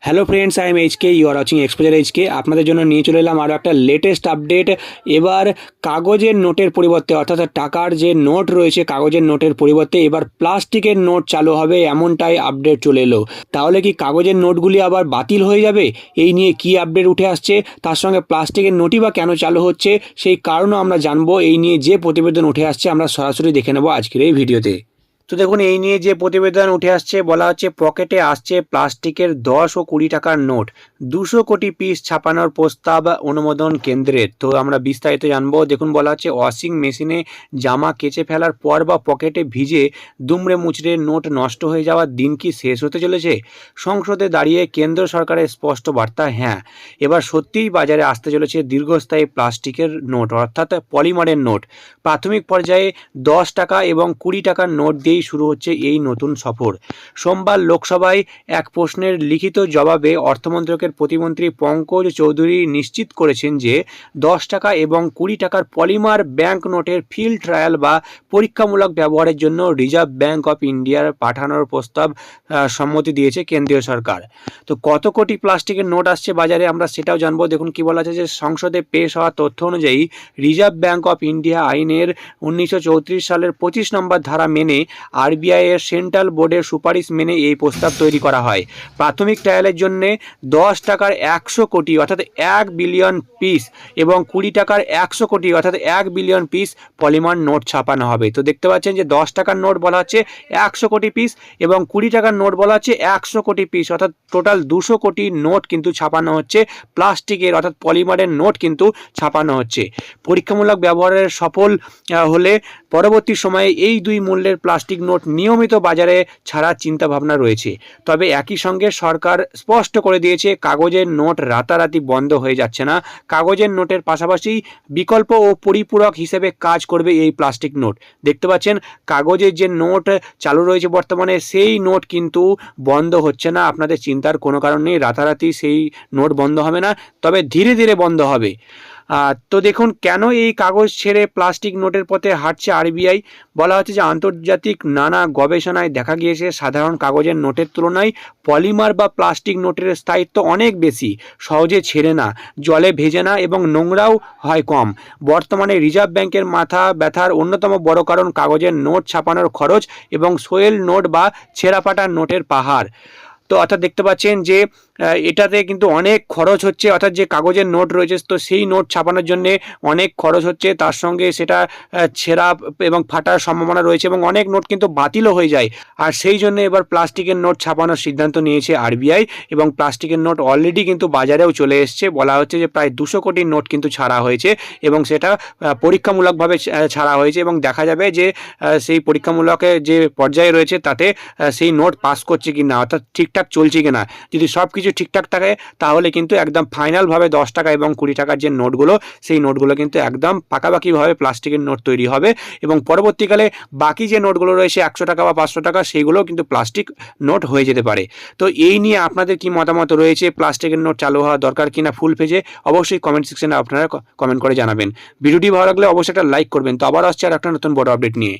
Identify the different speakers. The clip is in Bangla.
Speaker 1: Hello friends, I am HK, you are watching exposure HK. আপনাদের জন্য নিয়ে চলে এলাম আরও একটা লেটেস্ট আপডেট। এবার কাগজের নোটের পরিবর্তে, অর্থাৎ টাকার যে নোট রয়েছে কাগজের নোটের পরিবর্তে এবার প্লাস্টিকের নোট চালু হবে, এমনটাই আপডেট চলে এলো। তাহলে কি কাগজের নোটগুলি আবার বাতিল হয়ে যাবে? এই নিয়ে কি আপডেট উঠে আসছে, তার সঙ্গে প্লাস্টিকের নোটই বা কেন চালু হচ্ছে সেই কারণও আমরা জানবো। এই নিয়ে যে প্রতিবেদন উঠে আসছে আমরা সরাসরি দেখে নেব আজকের এই ভিডিওতে। তো দেখুন, এই নিয়ে যে প্রতিবেদন উঠে আসছে বলা হচ্ছে পকেটে আসছে প্লাস্টিকের 10 ও 20 টাকার নোট, 200 কোটি পিস ছাপানোর প্রস্তাব অনুমোদন কেন্দ্রের। তো আমরা বিস্তারিত জানবো। দেখুন, বলা হচ্ছে ওয়াশিং মেশিনে জামা কেচে ফেলার পর বা পকেটে ভিজে দুমড়ে মুচড়ে নোট নষ্ট হয়ে যাওয়ার দিন কি শেষ হতে চলেছে? সংসদে দাঁড়িয়ে কেন্দ্র সরকারের স্পষ্ট বার্তা, হ্যাঁ, এবার সত্যিই বাজারে আসতে চলেছে দীর্ঘস্থায়ী প্লাস্টিকের নোট, অর্থাৎ পলিমারের নোট। প্রাথমিক পর্যায়ে 10 টাকা এবং 20 টাকার নোট দিয়ে শুরু হচ্ছে এই নতুন সফর। সোমবার লোকসভায় এক প্রশ্নের লিখিত জবাবে অর্থমন্ত্রকের প্রতিমন্ত্রী পঙ্কজ চৌধুরী নিশ্চিত করেছেন যে 10 টাকা এবং 20 টাকার পলিমার ব্যাংক নোটের ফিল্ড ট্রায়াল বা পরীক্ষামূলক ব্যবহারের জন্য রিজার্ভ ব্যাংক অফ ইন্ডিয়ার পাঠানোর প্রস্তাব সম্মতি দিয়েছে কেন্দ্রীয় সরকার। তো কত কোটি প্লাস্টিকের নোট আসছে বাজারে আমরা সেটাও জানবো। দেখুন কি বলা আছে যে সংসদে পেশ হওয়া তথ্য অনুযায়ী রিজার্ভ ব্যাংক অফ ইন্ডিয়া আইনের 1934 সালের 25 নম্বর ধারা মেনে আরবিআই এর সেন্ট্রাল বোর্ডের সুপারিশ মেনে এই প্রস্তাব তৈরি করা হয়। প্রাথমিক ট্রায়ালের জন্য 10 টাকার 100 কোটি অর্থাৎ 1 বিলিয়ন পিস এবং 20 টাকার 100 কোটি অর্থাৎ 1 বিলিয়ন পিস পলিমার নোট ছাপানো হবে। তো দেখতে পাচ্ছেন যে 10 টাকার নোট বলা হচ্ছে 100 কোটি পিস এবং 20 টাকার নোট বলা হচ্ছে 100 কোটি পিস, অর্থাৎ টোটাল 200 কোটি নোট কিন্তু ছাপানো হচ্ছে প্লাস্টিকের অর্থাৎ পলিমারের নোট কিন্তু ছাপানো হচ্ছে। পরীক্ষামূলক ব্যবহারের সফল হলে পরবর্তী সময়ে এই দুই মূল্যের প্লাস্টিক নোট নিয়মিত বাজারে ছাড়ার চিন্তা ভাবনা রয়েছে। তবে একই সঙ্গে সরকার স্পষ্ট করে দিয়েছে কাগজের নোট রাতারাতি বন্ধ হয়ে যাচ্ছে না। কাগজের নোটের পাশাপাশি বিকল্প ও পরিপূরক হিসেবে কাজ করবে এই প্লাস্টিক নোট। দেখতে পাচ্ছেন কাগজের যে নোট চালু রয়েছে বর্তমানে সেই নোট কিন্তু বন্ধ হচ্ছে না। আপনাদের চিন্তার কোনো কারণ নেই, রাতারাতি সেই নোট বন্ধ হবে না, তবে ধীরে ধীরে বন্ধ হবে। তো দেখুন কেন এই কাগজ ছেড়ে প্লাস্টিক নোটের পথে হাঁটছে আরবিআই। বলা হচ্ছে যে আন্তর্জাতিক নানা গবেষণায় দেখা গিয়েছে সাধারণ কাগজের নোটের তুলনায় পলিমার বা প্লাস্টিক নোটের স্থায়িত্ব অনেক বেশি, সহজে ছেড়ে না, জলে ভেজে না এবং নোংরাও হয় কম। বর্তমানে রিজার্ভ ব্যাংকের মাথা ব্যথার অন্যতম বড় কারণ কাগজের নোট ছাপানোর খরচ এবং সোয়েল নোট বা ছেঁড়াপাটা নোটের পাহাড়। তো অর্থাৎ দেখতে পাচ্ছেন যে এটাতে কিন্তু অনেক খরচ হচ্ছে, অর্থাৎ যে কাগজের নোট রয়েছে তো সেই নোট ছাপানোর জন্যে অনেক খরচ হচ্ছে, তার সঙ্গে সেটা ছেঁড়া এবং ফাটার সম্ভাবনা রয়েছে এবং অনেক নোট কিন্তু বাতিলও হয়ে যায়। আর সেই জন্য এবার প্লাস্টিকের নোট ছাপানোর সিদ্ধান্ত নিয়েছে আরবিআই এবং প্লাস্টিকের নোট অলরেডি কিন্তু বাজারেও চলে এসছে। বলা হচ্ছে যে প্রায় 200 কোটি নোট কিন্তু ছাড়া হয়েছে এবং সেটা পরীক্ষামূলকভাবে ছাড়া হয়েছে এবং দেখা যাবে যে সেই পরীক্ষামূলক যে পর্যায়ে রয়েছে তাতে সেই নোট পাস করছে কি না, অর্থাৎ ঠিকঠাক চলছে কি না। যদি সব কিছু ঠিকঠাক থাকে তাহলে কিন্তু একদম ফাইনালভাবে 10 টাকা এবং 20 টাকার যে নোটগুলো সেই নোটগুলো কিন্তু একদম পাকাপাকিভাবে প্লাস্টিকের নোট তৈরি হবে এবং পরবর্তীকালে বাকি যে নোটগুলো রয়েছে 100 টাকা বা 500 টাকা সেইগুলোও কিন্তু প্লাস্টিক নোট হয়ে যেতে পারে। তো এই নিয়ে আপনাদের কি মতামত রয়েছে? প্লাস্টিকের নোট চালু হওয়া দরকার কিনা ফুল পেজে? অবশ্যই কমেন্ট সেকশনে আপনারা কমেন্ট করে জানাবেন। ভিডিওটি ভালো লাগলে অবশ্যই একটা লাইক করবেন। তো আবার আসছে আর একটা নতুন বড় আপডেট নিয়ে।